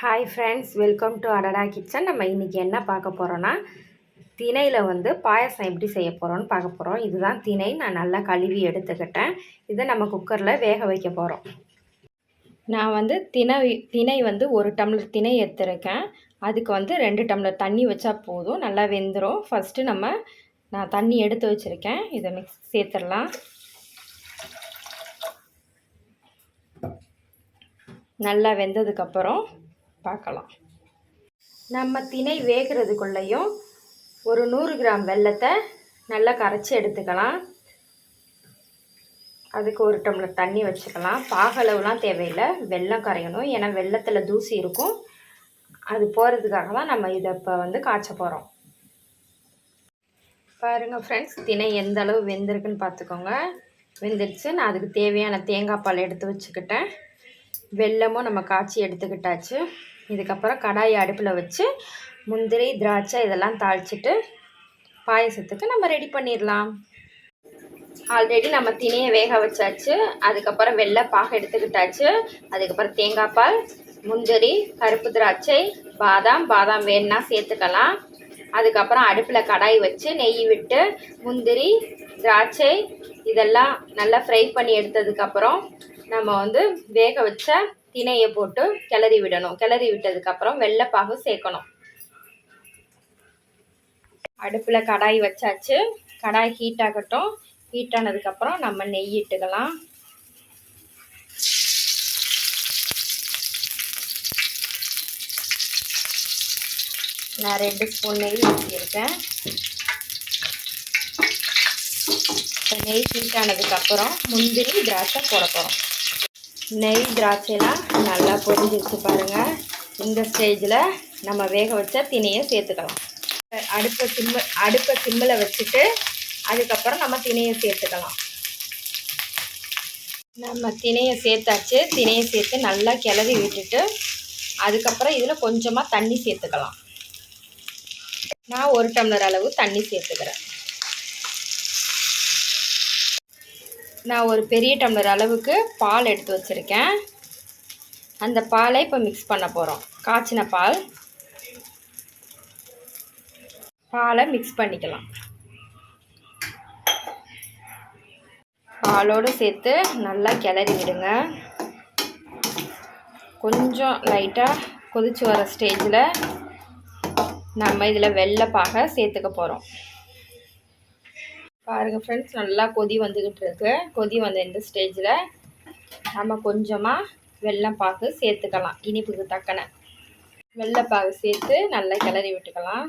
Hi friends, welcome to அடடா kitchen. நம்ம இன்றைக்கி என்ன பார்க்க போகிறோன்னா, திணையில் பாயாசம் எப்படி செய்ய போகிறோன்னு பார்க்க போகிறோம். இதுதான் திணை. நான் நல்லா கழுவி எடுத்துக்கிட்டேன். இதை நம்ம குக்கரில் வேக வைக்க போகிறோம். நான் திணை 1 டம்ளர் திணை எடுத்துருக்கேன். அதுக்கு 2 டம்ளர் தண்ணி வச்சா போதும், நல்லா வெந்துடும். ஃபஸ்ட்டு நான் தண்ணி எடுத்து வச்சுருக்கேன். இதை சேர்த்துடலாம். நல்லா வெந்ததுக்கப்புறம் பார்க்கலாம். நம்ம திணை வேகிறதுக்குள்ளேயும் ஒரு 100 கிராம் வெல்லத்தை நல்லா கரைச்சி எடுத்துக்கலாம். அதுக்கு 1 டம்ளர் தண்ணி வச்சுக்கலாம். பாகளவுலாம் தேவையில்லை, வெல்லம் கரையணும். ஏன்னா வெல்லத்தில் தூசி இருக்கும். அது போகிறதுக்காக தான் நம்ம இதை இப்போ காய்ச்ச போகிறோம். பாருங்கள் ஃப்ரெண்ட்ஸ், திணை எந்த அளவு வெந்திருக்குன்னு பார்த்துக்கோங்க. வெந்துடுச்சு. நான் அதுக்கு தேவையான தேங்காய் பால் எடுத்து வச்சுக்கிட்டேன். வெல்லமும் நம்ம காய்ச்சி எடுத்துக்கிட்டாச்சு. இதுக்கப்புறம் கடாயை அடுப்பில் வச்சு முந்திரி, திராட்சை இதெல்லாம் தாளிச்சிட்டு பாயசத்துக்கு நம்ம ரெடி பண்ணிடலாம். ஆல்ரெடி நம்ம திணையை வேக வச்சாச்சு. அதுக்கப்புறம் வெள்ளை பாகு எடுத்துக்கிட்டாச்சு. அதுக்கப்புறம் தேங்காய் பால், முந்திரி, கருப்பு திராட்சை, பாதாம் வேணுன்னா சேர்த்துக்கலாம். அதுக்கப்புறம் அடுப்பில் கடாய் வச்சு நெய் விட்டு முந்திரி, திராட்சை இதெல்லாம் நல்லா ஃப்ரை பண்ணி எடுத்ததுக்கப்புறம் நம்ம வேக வச்ச திணையை போட்டு கிளறி விடணும். கிளறி விட்டதுக்கப்புறம் வெள்ளைப்பாகு சேர்க்கணும். அடுப்பில் கடாய் வச்சாச்சு. கடாய் ஹீட் ஆகட்டும். ஹீட் ஆனதுக்கப்புறம் நம்ம நெய் இட்டுக்கலாம். நான் 2 ஸ்பூன் நெய் ஊற்றியிருக்கேன். இப்போ நெய் ஹீட் ஆனதுக்கப்புறம் முந்திரி, திராட்சை போட போகிறோம். நெய், திராட்சைலாம் நல்லா பொரிஞ்சிருச்சு பாருங்கள். இந்த ஸ்டேஜில் நம்ம வேக வச்ச திணையை சேர்த்துக்கலாம். அடுப்பை சிம்மில் வச்சுட்டு அதுக்கப்புறம் நம்ம திணையை சேர்த்துக்கலாம். நம்ம திணையை சேர்த்தாச்சு. திணையை சேர்த்து நல்லா கிளறி விட்டுட்டு அதுக்கப்புறம் இதில் கொஞ்சமாக தண்ணி சேர்த்துக்கலாம். நான் 1 டம்ளர் அளவு தண்ணி சேர்த்துக்கிறேன். நான் ஒரு பெரிய டம்ளர் அளவுக்கு பால் எடுத்து வச்சுருக்கேன். அந்த பாலை இப்போ மிக்ஸ் பண்ண போகிறோம். காய்ச்சின பாலை மிக்ஸ் பண்ணிக்கலாம். பாலோடு சேர்த்து நல்லா கிளறி விடுங்க. கொஞ்சம் லைட்டாக கொதிச்சு வர ஸ்டேஜில் நம்ம இதில் வெள்ளைப்பாகை சேர்த்துக்க போகிறோம். பாருங்கள் ஃப்ரெண்ட்ஸ், நல்லா கொதி வந்துக்கிட்டு இருக்கு. கொதி வந்த இந்த ஸ்டேஜில் நம்ம கொஞ்சமாக வெல்லைப்பாகு சேர்த்துக்கலாம். இனிப்புக்கு தக்கன வெள்ளைப்பாகு சேர்த்து நல்லா கிளறி விட்டுக்கலாம்.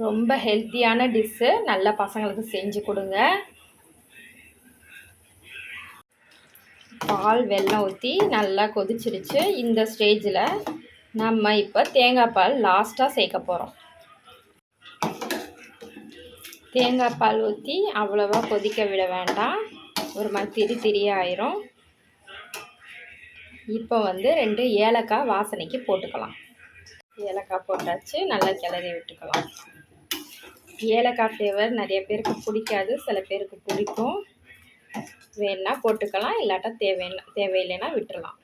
ரொம்ப ஹெல்த்தியான டிஷ்ஷு. நல்ல பசங்களுக்கு செஞ்சு கொடுங்க. பால், வெல்லம் ஊற்றி நல்லா கொதிச்சிருச்சு. இந்த ஸ்டேஜில் நம்ம இப்போ தேங்காய் பால் லாஸ்ட்டாக சேர்க்க போகிறோம். தேங்காய் பால் ஊற்றி அவ்வளோவா கொதிக்க விட வேண்டாம். ஒரு மாதிரி திரியாயிரும். இப்போ 2 ஏலக்காய் வாசனைக்கு போட்டுக்கலாம். ஏலக்காய் போட்டாச்சு. நல்லா கிளறி விட்டுக்கலாம். ஏலக்காய் ஃப்ளேவர் நிறைய பேருக்கு பிடிக்காது, சில பேருக்கு பிடிக்கும். வேணுன்னா போட்டுக்கலாம், இல்லாட்டா தேவையில்லைன்னா விட்டுறலாம்.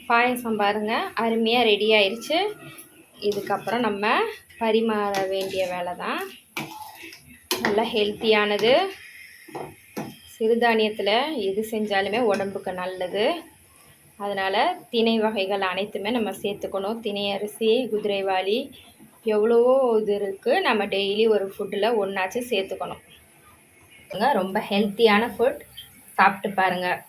பாயசம் பாருங்கள், அருமையாக ரெடி ஆயிடுச்சு. இதுக்கப்புறம் நம்ம பரிமாற வேண்டிய வேலை தான். நல்லா ஹெல்த்தியானது. சிறுதானியத்தில் எது செஞ்சாலுமே உடம்புக்கு நல்லது. அதனால் திணை வகைகள் அனைத்துமே நம்ம சேர்த்துக்கணும். திணை அரிசி, குதிரைவாலி, எவ்வளவோ இது இருக்குது. நம்ம டெய்லி ஒரு ஃபுட்டில் ஒன்றாச்சும் சேர்த்துக்கணும். ரொம்ப ஹெல்த்தியான ஃபுட். சாப்பிட்டு பாருங்கள்.